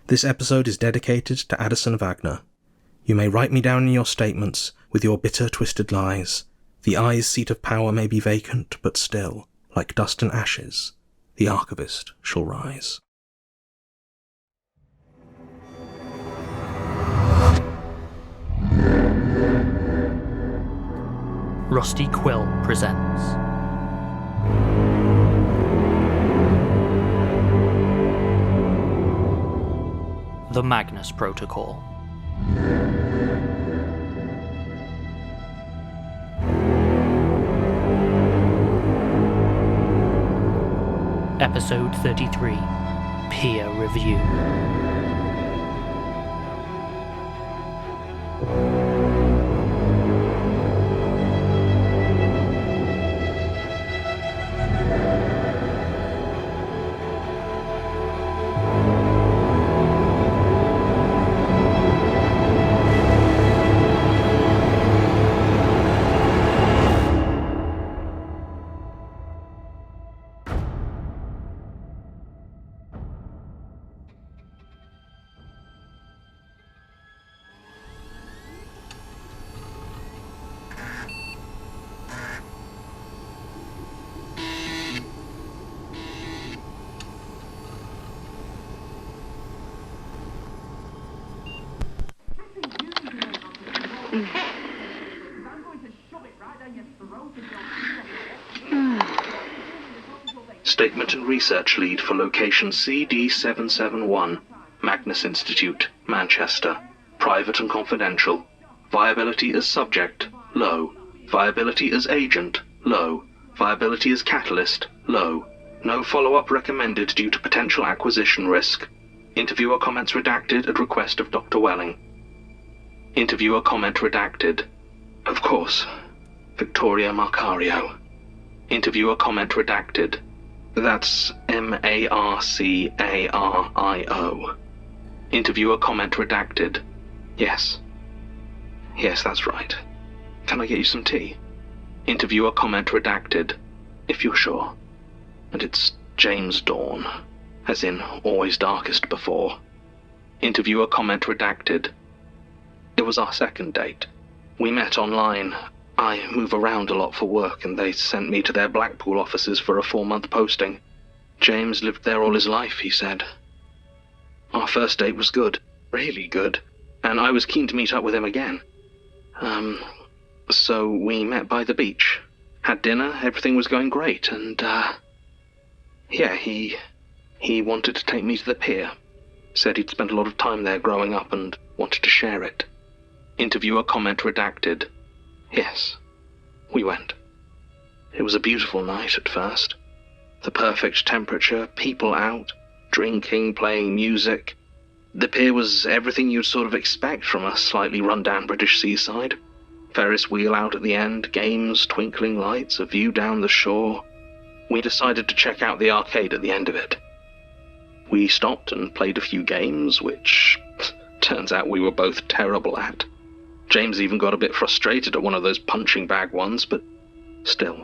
This episode is dedicated to Addison Wagner. You may write me down in your statements with your bitter, twisted lies. The eye's seat of power may be vacant, but still, like dust and ashes, the archivist shall rise. Rusty Quill presents The Magnus Protocol. Episode 33, Peer Review. Statement and research lead for location CD771, Magnus Institute, Manchester. Private and confidential. Viability as subject, low. Viability as agent, low. Viability as catalyst, low. No follow-up recommended due to potential acquisition risk. Interviewer comments redacted at request of Dr. Welling. Interviewer comment redacted. Of course. Victoria Marcario. Interviewer comment redacted. That's Marcario. Interviewer comment redacted. Yes. Yes, that's right. Can I get you some tea? Interviewer comment redacted. If you're sure. And it's James Dawn. As in, always darkest before. Interviewer comment redacted. It was our second date. We met online. I move around a lot for work, and they sent me to their Blackpool offices for a 4-month posting. James lived there all his life, he said. Our first date was good, really good, and I was keen to meet up with him again. So we met by the beach, had dinner, everything was going great, and, he wanted to take me to the pier. Said he'd spent a lot of time there growing up and wanted to share it. Interviewer comment redacted. Yes, we went. It was a beautiful night at first. The perfect temperature, people out, drinking, playing music. The pier was everything you'd sort of expect from a slightly run-down British seaside. Ferris wheel out at the end, games, twinkling lights, a view down the shore. We decided to check out the arcade at the end of it. We stopped and played a few games, which turns out we were both terrible at. James even got a bit frustrated at one of those punching bag ones, but still,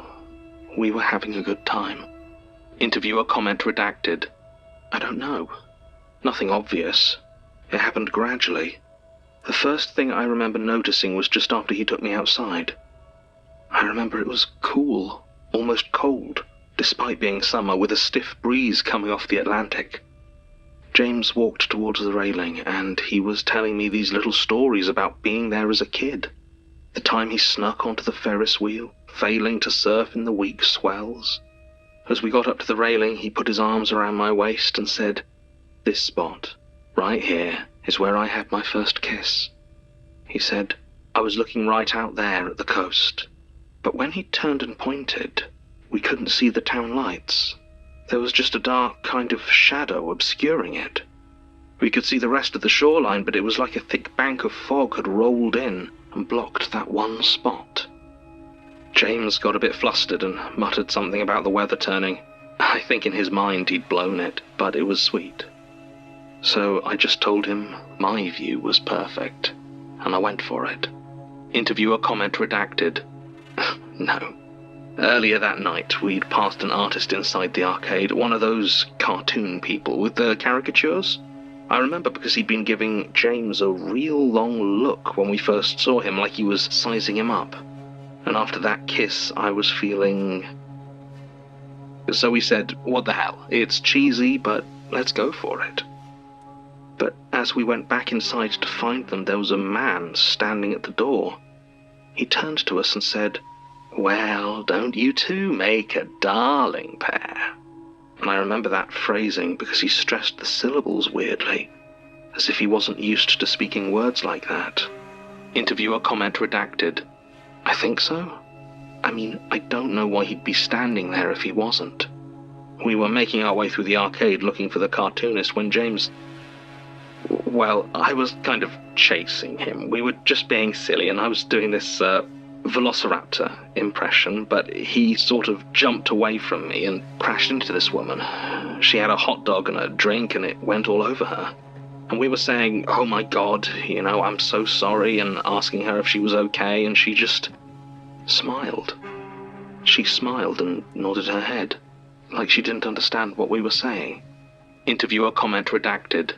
we were having a good time. Interviewer comment redacted. I don't know. Nothing obvious. It happened gradually. The first thing I remember noticing was just after he took me outside. I remember it was cool, almost cold, despite being summer, with a stiff breeze coming off the Atlantic. James walked towards the railing, and he was telling me these little stories about being there as a kid. The time he snuck onto the Ferris wheel, failing to surf in the weak swells. As we got up to the railing, he put his arms around my waist and said, "This spot, right here, is where I had my first kiss." He said, I was looking right out there at the coast. But when he turned and pointed, we couldn't see the town lights. There was just a dark kind of shadow obscuring it. We could see the rest of the shoreline, but it was like a thick bank of fog had rolled in and blocked that one spot. James got a bit flustered and muttered something about the weather turning. I think in his mind he'd blown it, but it was sweet. So I just told him my view was perfect, and I went for it. Interviewer comment redacted. No. Earlier that night, we'd passed an artist inside the arcade, one of those cartoon people with the caricatures. I remember because he'd been giving James a real long look when we first saw him, like he was sizing him up. And after that kiss, I was feeling... So we said, what the hell, it's cheesy, but let's go for it. But as we went back inside to find them, there was a man standing at the door. He turned to us and said, "Well, don't you two make a darling pair?" And I remember that phrasing because he stressed the syllables weirdly, as if he wasn't used to speaking words like that. Interviewer comment redacted. I think so. I mean, I don't know why he'd be standing there if he wasn't. We were making our way through the arcade looking for the cartoonist when James... Well, I was kind of chasing him. We were just being silly, and I was doing this velociraptor impression, but he sort of jumped away from me and crashed into this woman. She had a hot dog and a drink, and it went all over her. And we were saying, "Oh my God, I'm so sorry," and asking her if she was okay, and she just smiled. She smiled and nodded her head, like she didn't understand what we were saying. Interviewer comment redacted.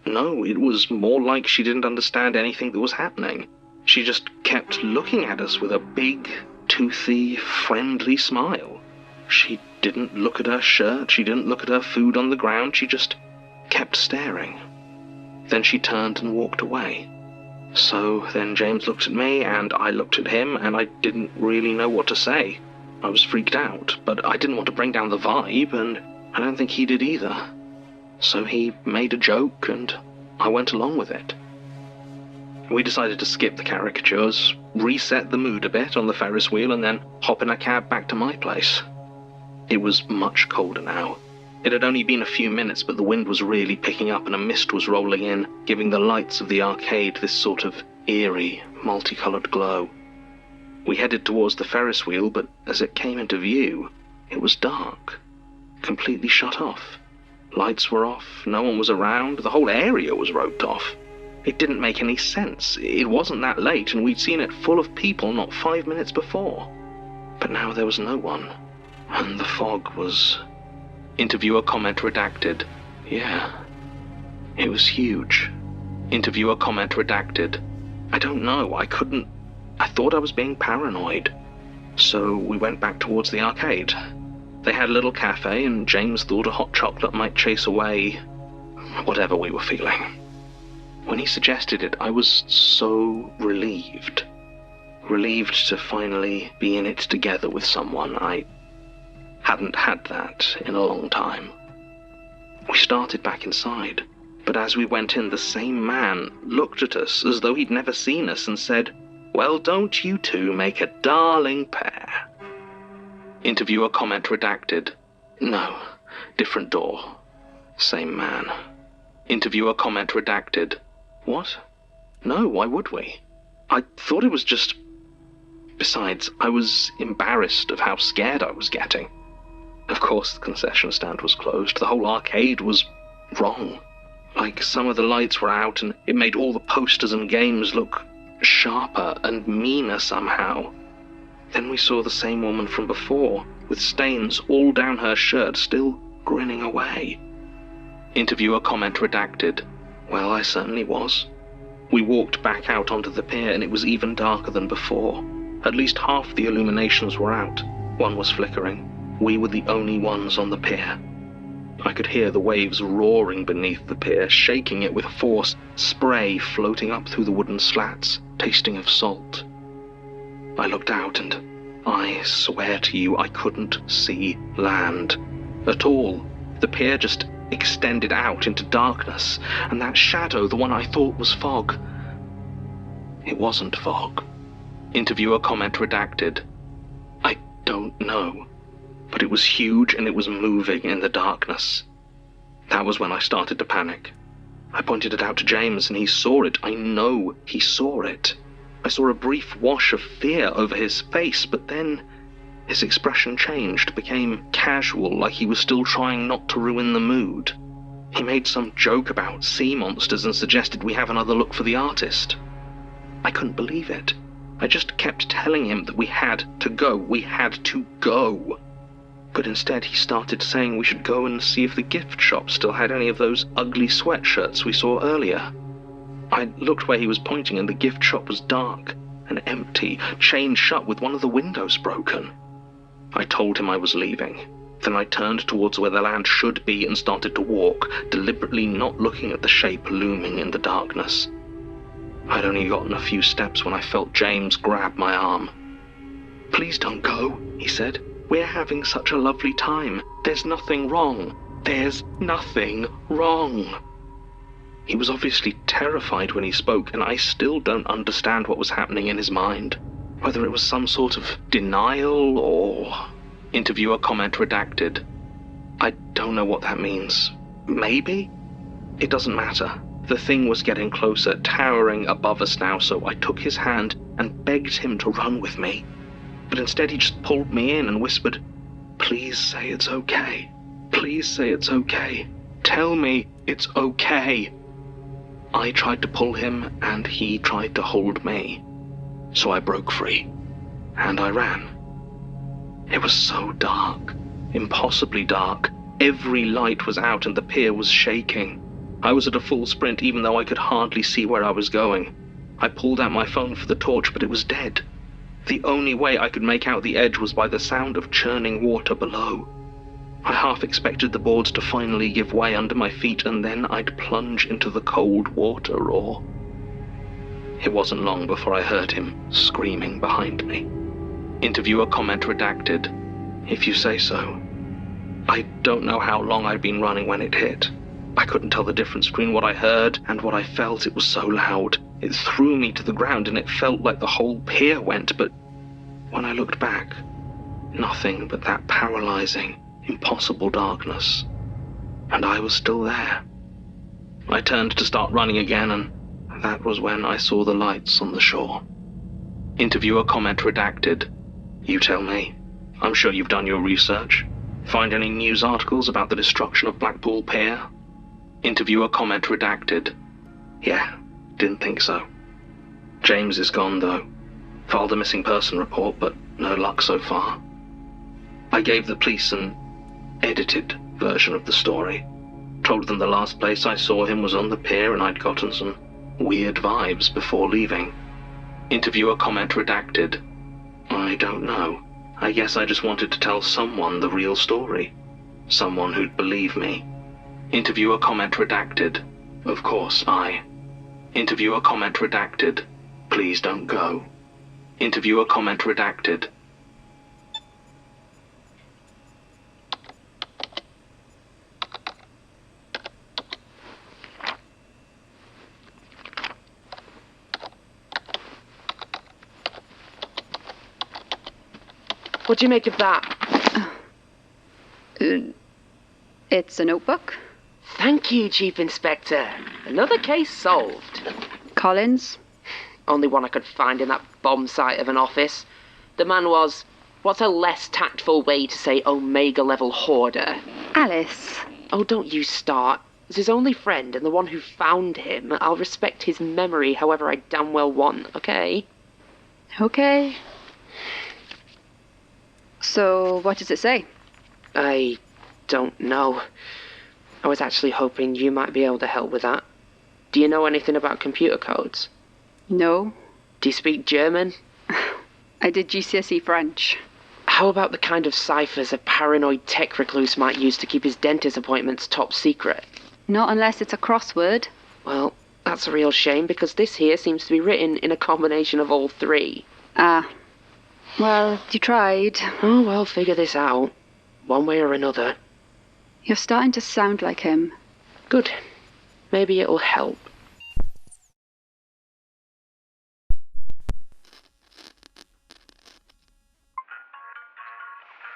No, it was more like she didn't understand anything that was happening. She just kept looking at us with a big, toothy, friendly smile. She didn't look at her shirt, she didn't look at her food on the ground, she just kept staring. Then she turned and walked away. So then James looked at me, and I looked at him, and I didn't really know what to say. I was freaked out, but I didn't want to bring down the vibe, and I don't think he did either. So he made a joke, and I went along with it. We decided to skip the caricatures, reset the mood a bit on the Ferris wheel, and then hop in a cab back to my place. It was much colder now. It had only been a few minutes, but the wind was really picking up and a mist was rolling in, giving the lights of the arcade this sort of eerie, multicolored glow. We headed towards the Ferris wheel, but as it came into view, it was dark, completely shut off. Lights were off, no one was around, the whole area was roped off. It didn't make any sense. It wasn't that late, and we'd seen it full of people not 5 minutes before. But now there was no one, and the fog was... Interviewer comment redacted. Yeah, it was huge. Interviewer comment redacted. I don't know, I thought I was being paranoid. So we went back towards the arcade. They had a little cafe, and James thought a hot chocolate might chase away whatever we were feeling. When he suggested it, I was so relieved. Relieved to finally be in it together with someone. I hadn't had that in a long time. We started back inside, but as we went in, the same man looked at us as though he'd never seen us and said, "Well, don't you two make a darling pair?" Interviewer comment redacted. No, different door. Same man. Interviewer comment redacted. What? No, why would we? I thought it was just... Besides, I was embarrassed of how scared I was getting. Of course the concession stand was closed. The whole arcade was wrong. Like some of the lights were out, and it made all the posters and games look sharper and meaner somehow. Then we saw the same woman from before, with stains all down her shirt, still grinning away. Interviewer comment redacted. Well, I certainly was. We walked back out onto the pier, and it was even darker than before. At least half the illuminations were out. One was flickering. We were the only ones on the pier. I could hear the waves roaring beneath the pier, shaking it with force, spray floating up through the wooden slats, tasting of salt. I looked out, and I swear to you I couldn't see land at all. The pier just extended out into darkness, and that shadow, the one I thought was fog, it wasn't fog. Interviewer comment redacted. I don't know, but it was huge and it was moving in the darkness. That was when I started to panic. I pointed it out to James, and he saw it. I know he saw it. I saw a brief wash of fear over his face, but then his expression changed, became casual, like he was still trying not to ruin the mood. He made some joke about sea monsters and suggested we have another look for the artist. I couldn't believe it. I just kept telling him that we had to go. We had to go. But instead he started saying we should go and see if the gift shop still had any of those ugly sweatshirts we saw earlier. I looked where he was pointing and the gift shop was dark and empty, chained shut with one of the windows broken. I told him I was leaving. Then I turned towards where the land should be and started to walk, deliberately not looking at the shape looming in the darkness. I'd only gotten a few steps when I felt James grab my arm. "Please don't go," he said. "We're having such a lovely time. There's nothing wrong. There's nothing wrong." He was obviously terrified when he spoke, and I still don't understand what was happening in his mind. Whether it was some sort of denial or... Interviewer comment redacted. I don't know what that means. Maybe? It doesn't matter. The thing was getting closer, towering above us now, so I took his hand and begged him to run with me. But instead he just pulled me in and whispered, "Please say it's okay. Please say it's okay. Tell me it's okay." I tried to pull him, and he tried to hold me. So I broke free, and I ran. It was so dark, impossibly dark. Every light was out and the pier was shaking. I was at a full sprint even though I could hardly see where I was going. I pulled out my phone for the torch, but it was dead. The only way I could make out the edge was by the sound of churning water below. I half expected the boards to finally give way under my feet, and then I'd plunge into the cold water, or... It wasn't long before I heard him screaming behind me. Interviewer comment redacted. If you say so. I don't know how long I'd been running when it hit. I couldn't tell the difference between what I heard and what I felt. It was so loud. It threw me to the ground, and it felt like the whole pier went, but when I looked back, nothing but that paralyzing, impossible darkness. And I was still there. I turned to start running again, and that was when I saw the lights on the shore. Interviewer comment redacted. You tell me. I'm sure you've done your research. Find any news articles about the destruction of Blackpool Pier? Interviewer comment redacted. Yeah, didn't think so. James is gone, though. Filed a missing person report, but no luck so far. I gave the police an edited version of the story. Told them the last place I saw him was on the pier and I'd gotten some weird vibes before leaving. Interviewer comment redacted. I don't know. I guess I just wanted to tell someone the real story. Someone who'd believe me. Interviewer comment redacted. Of course, I. Interviewer comment redacted. Please don't go. Interviewer comment redacted. What do you make of that? It's a notebook. Thank you, Chief Inspector. Another case solved. Collins. Only one I could find in that bomb site of an office. The man was, what's a less tactful way to say Omega-level hoarder? Alice. Oh, don't you start. As his only friend and the one who found him, I'll respect his memory however I damn well want, okay? Okay. So, what does it say? I don't know. I was actually hoping you might be able to help with that. Do you know anything about computer codes? No. Do you speak German? I did GCSE French. How about the kind of ciphers a paranoid tech recluse might use to keep his dentist appointments top secret? Not unless it's a crossword. Well, that's a real shame, because this here seems to be written in a combination of all three. Ah. Well, you tried. Oh, well, figure this out. One way or another. You're starting to sound like him. Good. Maybe it'll help.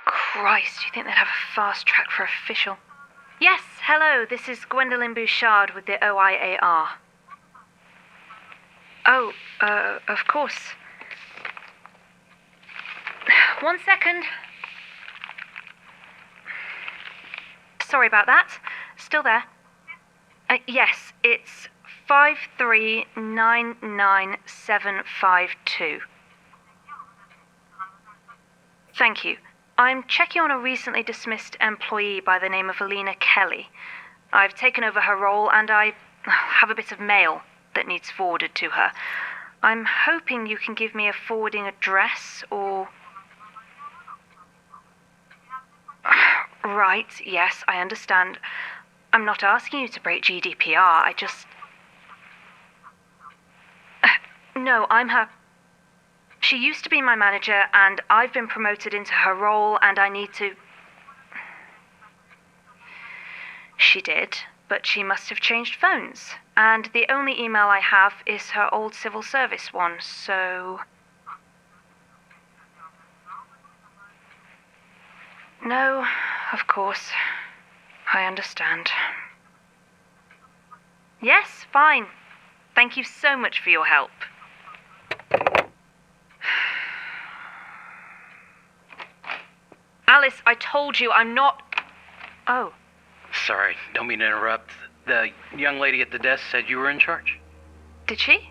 Christ, do you think they'd have a fast track for official? Yes, hello, this is Gwendolyn Bouchard with the OIAR. Oh, of course. 1 second. Sorry about that. Still there? Yes, it's 5399752. Thank you. I'm checking on a recently dismissed employee by the name of Alina Kelly. I've taken over her role and I have a bit of mail that needs forwarded to her. I'm hoping you can give me a forwarding address or... Right, yes, I understand. I'm not asking you to break GDPR, I just... No, I'm her... She used to be my manager, and I've been promoted into her role, and I need to... She did, but she must have changed phones. And the only email I have is her old civil service one, so... No, of course. I understand. Yes, fine. Thank you so much for your help. Alice, I told you I'm not... Oh. Sorry, don't mean to interrupt. The young lady at the desk said you were in charge. Did she?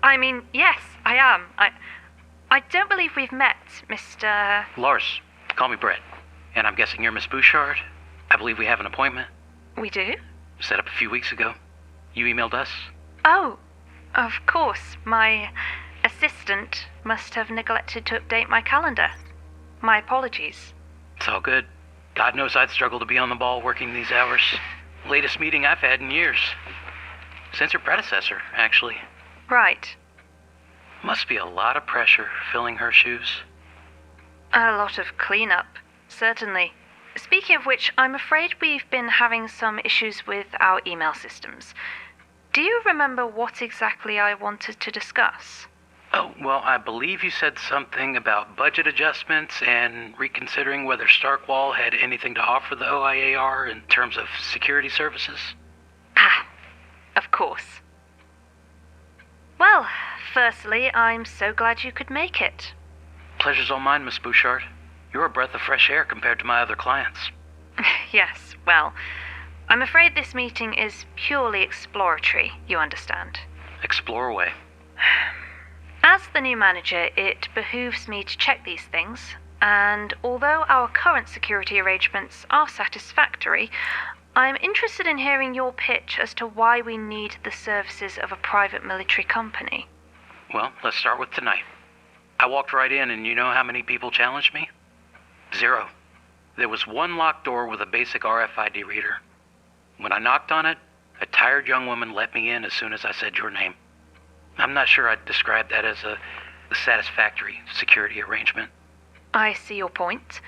I mean, yes, I am. I don't believe we've met, Mr... Larz, call me Brett. And I'm guessing you're Miss Bouchard? I believe we have an appointment. We do? Set up a few weeks ago. You emailed us? Oh, of course. My assistant must have neglected to update my calendar. My apologies. It's all good. God knows I'd struggle to be on the ball working these hours. Latest meeting I've had in years. Since her predecessor, actually. Right. Must be a lot of pressure filling her shoes. A lot of cleanup, certainly. Speaking of which, I'm afraid we've been having some issues with our email systems. Do you remember what exactly I wanted to discuss? Oh, well, I believe you said something about budget adjustments and reconsidering whether Starkwall had anything to offer the OIAR in terms of security services. Ah, of course. Well, firstly, I'm so glad you could make it. Pleasure's all mine, Miss Bouchard. You're a breath of fresh air compared to my other clients. Yes, well, I'm afraid this meeting is purely exploratory, you understand. Explore away. As the new manager, it behooves me to check these things, and although our current security arrangements are satisfactory, I'm interested in hearing your pitch as to why we need the services of a private military company. Well, let's start with tonight. I walked right in, and you know how many people challenged me? 0. There was one locked door with a basic RFID reader. When I knocked on it, a tired young woman let me in as soon as I said your name. I'm not sure I'd describe that as a satisfactory security arrangement. I see your point,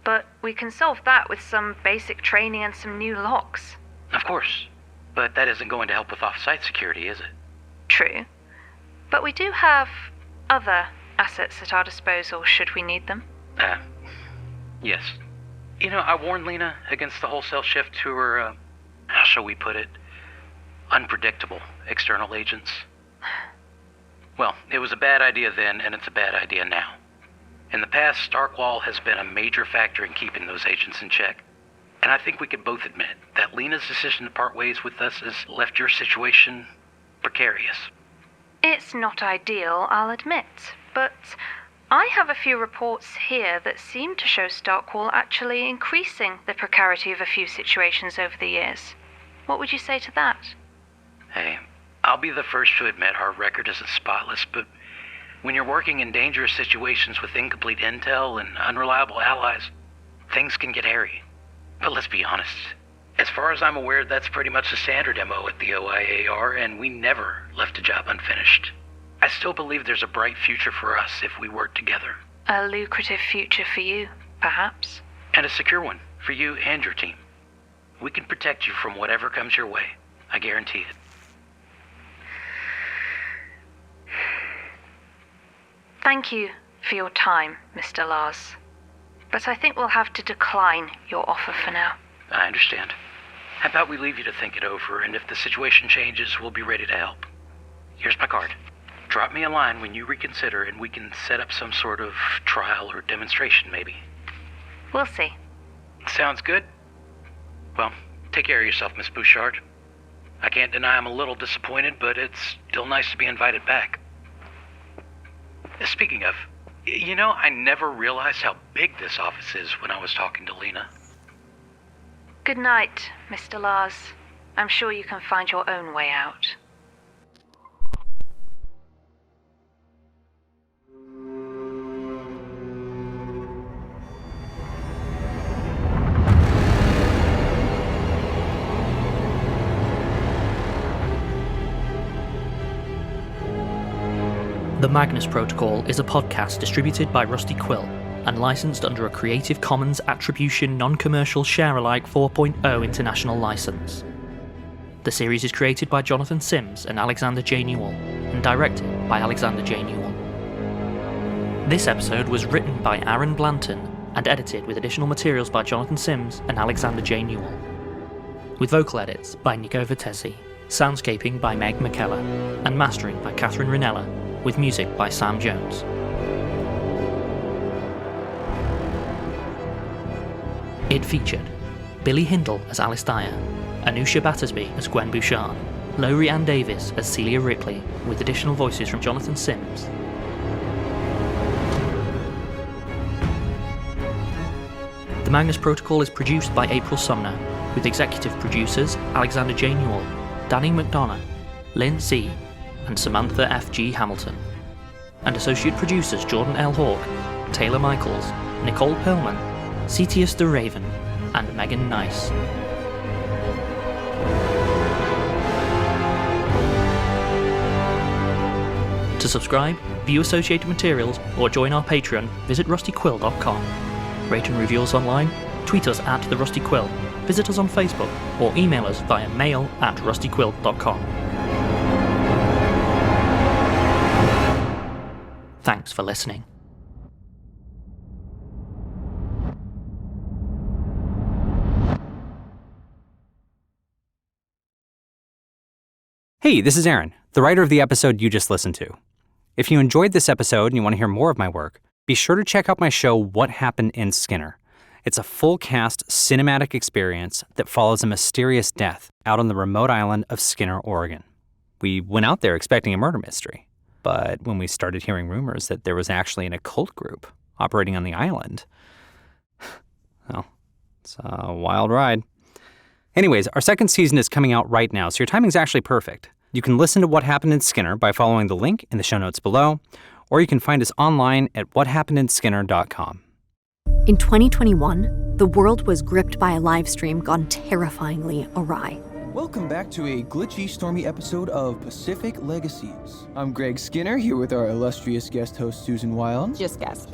but we can solve that with some basic training and some new locks. Of course, but that isn't going to help with off-site security, is it? True, but we do have other assets at our disposal should we need them. Yes. You know, I warned Lena against the wholesale shift to her, how shall we put it, unpredictable external agents. Well, it was a bad idea then, and it's a bad idea now. In the past, Starkwall has been a major factor in keeping those agents in check. And I think we can both admit that Lena's decision to part ways with us has left your situation precarious. It's not ideal, I'll admit, but I have a few reports here that seem to show Starkwall actually increasing the precarity of a few situations over the years. What would you say to that? Hey, I'll be the first to admit our record isn't spotless, but when you're working in dangerous situations with incomplete intel and unreliable allies, things can get hairy. But let's be honest, as far as I'm aware, that's pretty much the standard MO at the OIAR, and we never left a job unfinished. I still believe there's a bright future for us if we work together. A lucrative future for you, perhaps? And a secure one for you and your team. We can protect you from whatever comes your way. I guarantee it. Thank you for your time, Mr. Larz. But I think we'll have to decline your offer for now. I understand. How about we leave you to think it over, and if the situation changes, we'll be ready to help. Here's my card. Drop me a line when you reconsider, and we can set up some sort of trial or demonstration, maybe. We'll see. Sounds good. Well, take care of yourself, Miss Bouchard. I can't deny I'm a little disappointed, but it's still nice to be invited back. Speaking of, You know, I never realized how big this office is when I was talking to Lena. Good night, Mr. Larz. I'm sure you can find your own way out. The Magnus Protocol is a podcast distributed by Rusty Quill and licensed under a Creative Commons Attribution Non-Commercial Share-alike 4.0 international license. The series is created by Jonathan Sims and Alexander J. Newall, and directed by Alexander J. Newall. This episode was written by Aaron Blanton and edited with additional materials by Jonathan Sims and Alexander J. Newall. With vocal edits by Nico Vettese, soundscaping by Meg McKellar, and mastering by Catherine Rinella, with music by Sam Jones. It featured Billie Hindle as Alice Dyer, Anusia Battersby as Gwen Bouchard, Lowri and Davies as Celia Ripley, with additional voices from Jonathan Sims. The Magnus Protocol is produced by April Sumner, with executive producers Alexander J. Newall, Dani McDonough, Linn C., and Samantha F.G. Hamilton, and associate producers Jordan L. Hawke, Taylor Michaels, Nicole Perlman, Cetius the Raven, and Megan Nice. To subscribe, view associated materials, or join our Patreon, visit rustyquill.com. Rate and review us online, tweet us at @TheRustyQuill, visit us on Facebook, or email us via mail@rustyquill.com. Thanks for listening. Hey, this is Aaron, the writer of the episode you just listened to. If you enjoyed this episode and you want to hear more of my work, be sure to check out my show, What Happened in Skinner. It's a full-cast cinematic experience that follows a mysterious death out on the remote island of Skinner, Oregon. We went out there expecting a murder mystery. But when we started hearing rumors that there was actually an occult group operating on the island, well, it's a wild ride. Anyways, our second season is coming out right now, so your timing's actually perfect. You can listen to What Happened in Skinner by following the link in the show notes below, or you can find us online at whathappenedinskinner.com. In 2021, the world was gripped by a live stream gone terrifyingly awry. Welcome back to a glitchy, stormy episode of Pacific Legacies. I'm Greg Skinner, here with our illustrious guest host, Susan Wild. Just guess.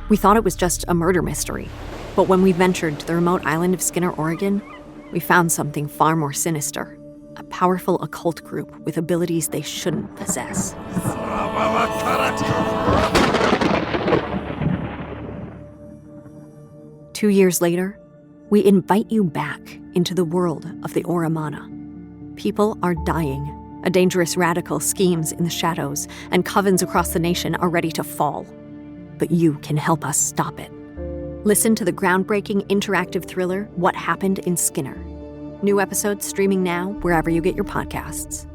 We thought it was just a murder mystery, but when we ventured to the remote island of Skinner, Oregon, we found something far more sinister. A powerful occult group with abilities they shouldn't possess. 2 years later, we invite you back into the world of the Oramana. People are dying. A dangerous radical schemes in the shadows, and covens across the nation are ready to fall. But you can help us stop it. Listen to the groundbreaking interactive thriller, What Happened in Skinner. New episodes streaming now wherever you get your podcasts.